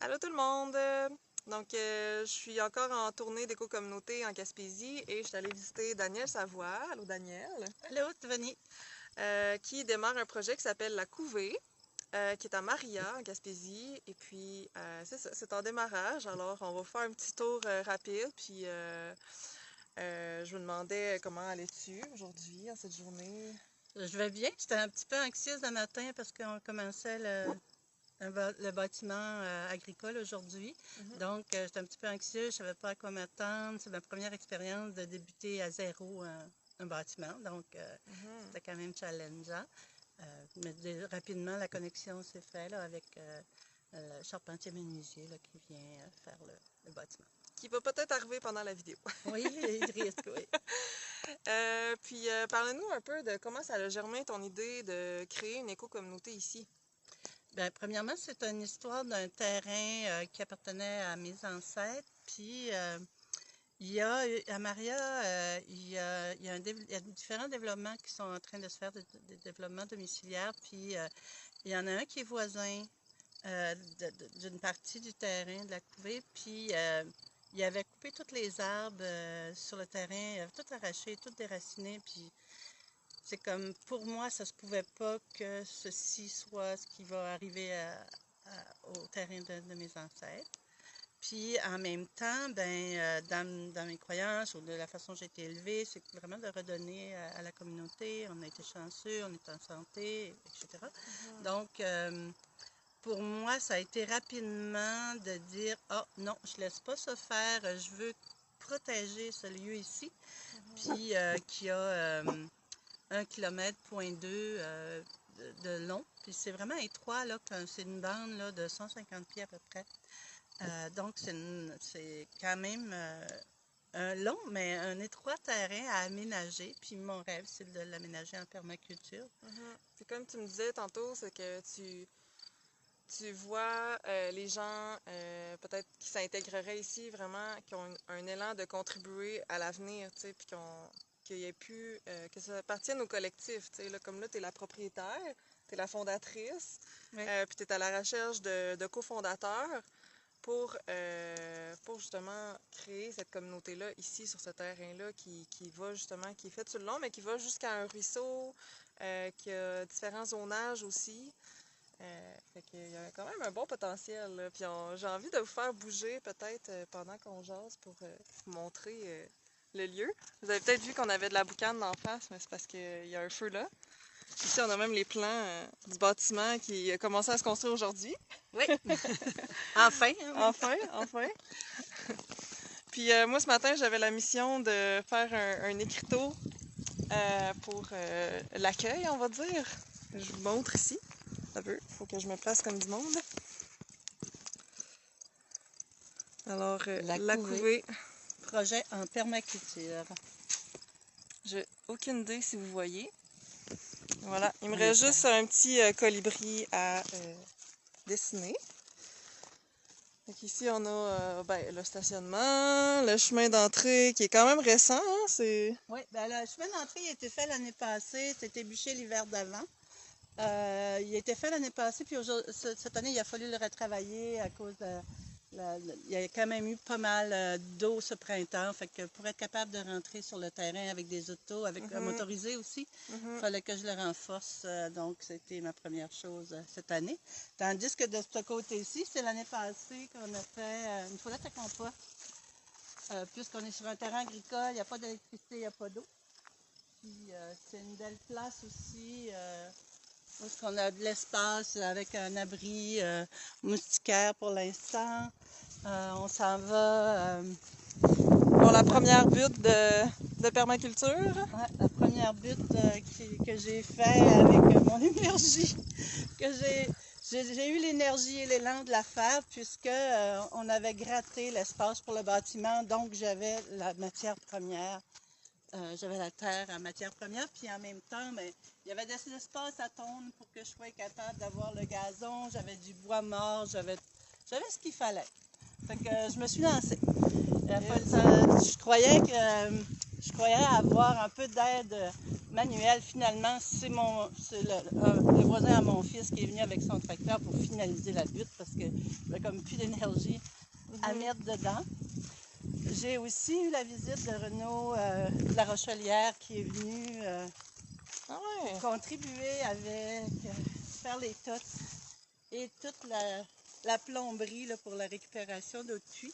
Allô tout le monde! Je suis encore en tournée d'éco-communauté en Gaspésie et je suis allée visiter Daniel Savoie. Allô Daniel! Allô, Tiffany. Qui démarre un projet qui s'appelle La Couvée, qui est à Maria, en Gaspésie. Et puis, c'est ça, c'est en démarrage. Alors, on va faire un petit tour rapide. Puis, je me demandais comment allais-tu aujourd'hui, en cette journée? Je vais bien. J'étais un petit peu anxieuse le matin parce qu'on commençait le bâtiment agricole aujourd'hui. Mhm, Donc, j'étais un petit peu anxieuse. Je ne savais pas à quoi m'attendre. C'est ma première expérience de débuter à zéro un bâtiment. Donc, mhm. c'était quand même challengeant. Mais rapidement, la connexion s'est faite là, avec le charpentier menuisier là, qui vient faire le bâtiment. Qui va peut-être arriver pendant la vidéo. Oui, il risque, oui. Parle-nous un peu de comment ça a germé ton idée de créer une éco-communauté ici. Bien, premièrement, c'est une histoire d'un terrain qui appartenait à mes ancêtres. Puis, il y a, à Maria, il y a différents développements qui sont en train de se faire, des développements domiciliaires. Puis, il y en a un qui est voisin d'une partie du terrain de la couvée. Puis, il avait coupé tous les arbres sur le terrain, il avait tout arraché, tout déraciné. Puis, c'est comme, pour moi, ça se pouvait pas que ceci soit ce qui va arriver au terrain de mes ancêtres. Puis, en même temps, dans mes croyances ou de la façon dont j'ai été élevée, c'est vraiment de redonner à la communauté. On a été chanceux, on est en santé, etc. Mhm, Donc, pour moi, ça a été rapidement de dire, ah non, je laisse pas ça faire, je veux protéger ce lieu ici, mhm. puis qui a 1,2 km de long. Puis c'est vraiment étroit, là, c'est une bande là, de 150 pieds à peu près. Donc c'est quand même un long, mais un étroit terrain à aménager. Puis mon rêve, c'est de l'aménager en permaculture. Mhm. Puis comme tu me disais tantôt, c'est que tu vois les gens peut-être qui s'intégreraient ici vraiment, qui ont un élan de contribuer à l'avenir, tu sais, puis qu'il y ait pu, que ça appartienne au collectif, tu sais, là, comme là, tu es la propriétaire, tu es la fondatrice, Oui. puis tu es à la recherche de cofondateurs pour justement créer cette communauté-là ici, sur ce terrain-là, qui va justement, qui est fait sur le long, mais qui va jusqu'à un ruisseau, qui a différents zonages aussi. Fait qu'il y a quand même un bon potentiel, là. Puis j'ai envie de vous faire bouger peut-être pendant qu'on jase pour vous montrer le lieu. Vous avez peut-être vu qu'on avait de la boucane d'en face, mais c'est parce qu'il y a un feu là. Ici, on a même les plans du bâtiment qui a commencé à se construire aujourd'hui. Oui. Enfin, hein, oui. Enfin, enfin. Puis moi, ce matin, j'avais la mission de faire un écriteau pour l'accueil, on va dire. Je vous montre ici. Un peu, faut que je me place comme du monde. Alors, la couvée. Projet en permaculture. J'ai aucune idée si vous voyez. Voilà, il me En reste effet. juste un petit colibri à dessiner. Donc ici, on a le stationnement, le chemin d'entrée qui est quand même récent, hein, c'est... Oui, ben le chemin d'entrée il a été fait l'année passée, c'était bûché l'hiver d'avant. Il a été fait l'année passée, puis cette année, il a fallu le retravailler à cause de... il y a quand même eu pas mal d'eau ce printemps, fait que pour être capable de rentrer sur le terrain avec des autos, avec Mhm, motorisé aussi, il mhm. fallait que je le renforce, donc c'était ma première chose cette année. Tandis que de ce côté-ci, c'est l'année passée qu'on a fait une toilette à compost. Puisqu'on est sur un terrain agricole, il n'y a pas d'électricité, il n'y a pas d'eau. Puis c'est une belle place aussi, où est-ce qu'on a de l'espace avec un abri moustiquaire pour l'instant. On s'en va, Pour la première butte de permaculture. ouais, la première butte que j'ai fait avec mon énergie, que j'ai eu l'énergie et l'élan de la faire puisque on avait gratté l'espace pour le bâtiment, donc j'avais la matière première. J'avais la terre en matière première, puis en même temps, mais il y avait assez d'espace à tondre pour que je sois capable d'avoir le gazon. J'avais du bois mort, j'avais ce qu'il fallait. Fait que je me suis lancée. Je croyais avoir un peu d'aide manuelle. Finalement, c'est le voisin à mon fils qui est venu avec son tracteur pour finaliser la butte parce que comme plus d'énergie à mettre dedans. J'ai aussi eu la visite de Renaud de la Rochelière qui est venu contribuer avec faire les totes et toute la plomberie là, pour la récupération d'eau de puits.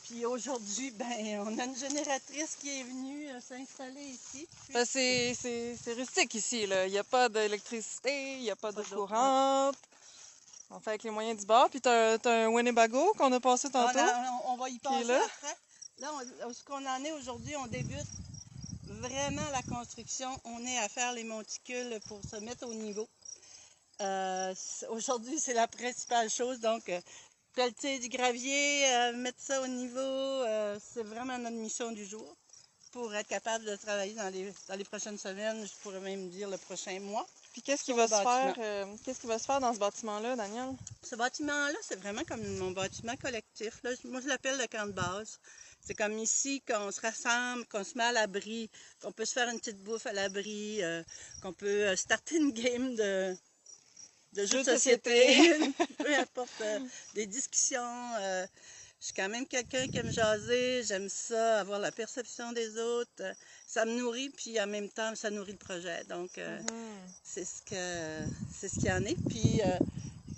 Puis aujourd'hui, ben, on a une génératrice qui est venue s'installer ici. Ben, c'est rustique ici, là. Il n'y a pas d'électricité, il n'y a pas d'eau courante. On fait avec les moyens du bord. Puis t'as un Winnebago qu'on a passé tantôt. On va y passer après. Là, ce qu'on en est aujourd'hui, on débute vraiment la construction. On est à faire les monticules pour se mettre au niveau. Aujourd'hui, c'est la principale chose. Donc, pelleter du gravier, mettre ça au niveau, c'est vraiment notre mission du jour pour être capable de travailler dans les prochaines semaines, je pourrais même dire le prochain mois. Puis qu'est-ce qui va se faire dans ce bâtiment-là, Danielle? Ce bâtiment-là, c'est vraiment comme mon bâtiment collectif. Là. Moi, je l'appelle le camp de base. C'est comme ici qu'on se rassemble, qu'on se met à l'abri, qu'on peut se faire une petite bouffe à l'abri, qu'on peut starter une game de jeux de société, peu importe, des discussions. Je suis quand même quelqu'un qui aime jaser, j'aime ça, avoir la perception des autres. Ça me nourrit, puis en même temps, ça nourrit le projet. Donc, c'est ce qu'il y en est. Puis,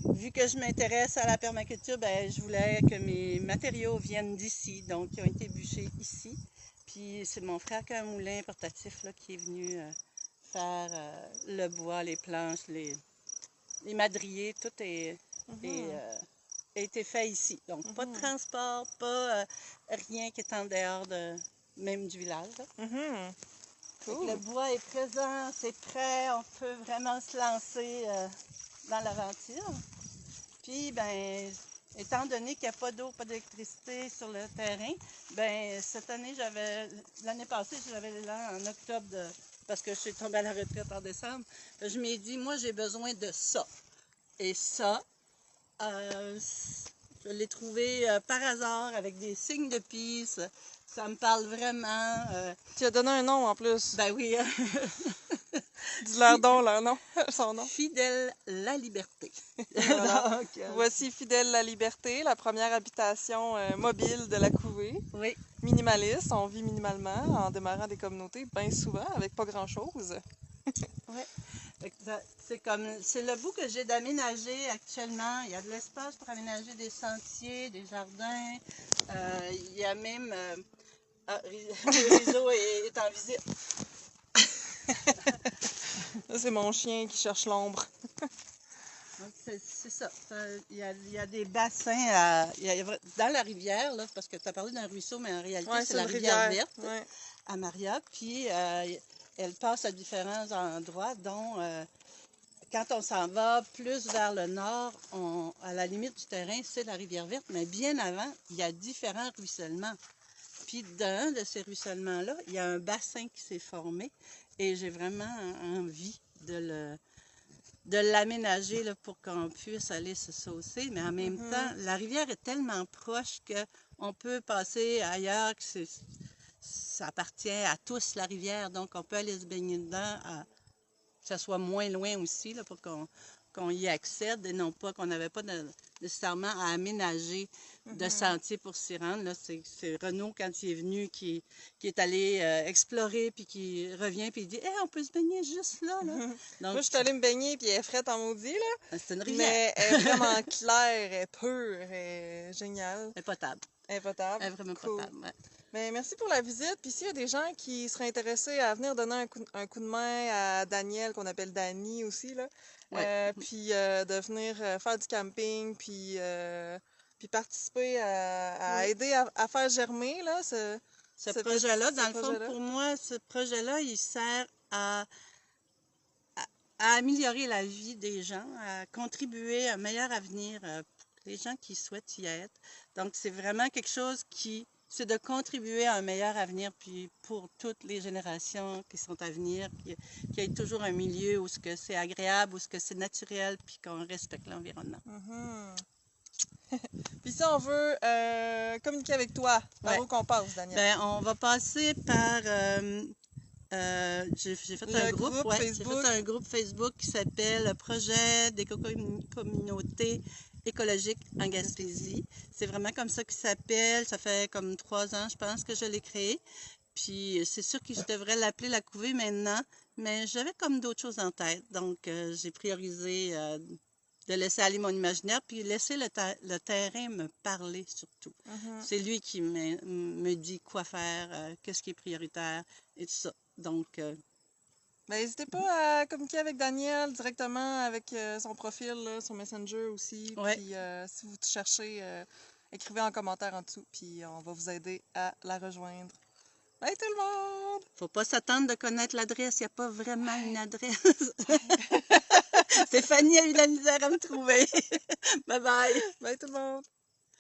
vu que je m'intéresse à la permaculture, ben, je voulais que mes matériaux viennent d'ici, donc ils ont été bûchés ici. Puis, c'est mon frère qui a un moulin portatif là, qui est venu faire le bois, les planches, les madriers, tout a été fait ici. Donc, pas de transport, pas rien qui est en dehors même du village. Cool. Le bois est présent, c'est prêt, on peut vraiment se lancer dans l'aventure. Puis, ben, étant donné qu'il n'y a pas d'eau, pas d'électricité sur le terrain, ben cette année, l'année passée, j'avais là en octobre, parce que je suis tombée à la retraite en décembre, je m'ai dit, moi, j'ai besoin de ça. Et ça, je l'ai trouvé par hasard avec des signes de pisse. Ça me parle vraiment. Tu as donné un nom en plus. Ben oui. Dis-leur donc leur nom, son nom. Fidèle la liberté. Voilà. Donc, voici Fidèle la liberté, la première habitation mobile de la couvée. Oui. Minimaliste, on vit minimalement en démarrant des communautés bien souvent avec pas grand-chose. Oui. C'est le bout que j'ai d'aménager actuellement. Il y a de l'espace pour aménager des sentiers, des jardins. Il y a même... le réseau est en visite. C'est mon chien qui cherche l'ombre. C'est ça. Il y a des bassins dans la rivière, là, parce que tu as parlé d'un ruisseau, mais en réalité, c'est la rivière verte à Maria. Puis, elle passe à différents endroits, dont quand on s'en va plus vers le nord, à la limite du terrain, c'est la rivière verte. Mais bien avant, il y a différents ruissellements. Puis, d'un de ces ruissellements-là, il y a un bassin qui s'est formé. Et j'ai vraiment envie de l'aménager pour qu'on puisse aller se saucer. Mais en même temps, la rivière est tellement proche qu'on peut passer ailleurs, que ça appartient à tous, la rivière. Donc, on peut aller se baigner dedans, que ça soit moins loin aussi, là, pour qu'on y accède et non pas qu'on n'avait pas nécessairement à aménager de sentier pour s'y rendre. Là, c'est Renaud, quand il est venu, qui est allé explorer, puis qui revient, puis il dit hey, on peut se baigner juste là. Donc, moi, je suis allée me baigner, puis elle est frette en maudit, là. C'est une rivière. Mais elle est vraiment claire, elle est pure, elle est géniale. Elle est potable. Elle est potable. Elle est vraiment potable, ouais. Mais merci pour la visite. Puis s'il y a des gens qui seraient intéressés à venir donner un coup de main à Daniel, qu'on appelle Dani aussi, là, puis de venir faire du camping, puis participer à aider à faire germer là, ce projet-là, dans le fond, pour moi, ce projet-là, il sert à améliorer la vie des gens, à contribuer à un meilleur avenir pour les gens qui souhaitent y être. Donc, c'est vraiment quelque chose c'est de contribuer à un meilleur avenir, puis pour toutes les générations qui sont à venir, qu'il y ait toujours un milieu où c'est agréable, où c'est naturel, puis qu'on respecte l'environnement. Puis si on veut communiquer avec toi, par où qu'on passe, Daniel? Ben, on va passer par... j'ai fait un groupe Facebook. J'ai fait un groupe Facebook qui s'appelle Projet d'éco-communauté écologique en Gaspésie. C'est vraiment comme ça qu'il s'appelle. Ça fait comme 3 ans, je pense, que je l'ai créé. Puis c'est sûr que je devrais l'appeler la couvée maintenant, mais j'avais comme d'autres choses en tête. Donc j'ai priorisé de laisser aller mon imaginaire, puis laisser le terrain me parler surtout. C'est lui qui me dit quoi faire, qu'est-ce qui est prioritaire et tout ça. Donc, Ben, n'hésitez pas à communiquer avec Daniel directement avec son profil là, sur Messenger aussi. ouais. Puis si vous cherchez, écrivez en commentaire en dessous, puis on va vous aider à la rejoindre. Bye tout le monde! Faut pas s'attendre de connaître l'adresse, il n'y a pas vraiment une adresse. Stéphanie a eu la misère à me trouver. Bye bye! Bye tout le monde!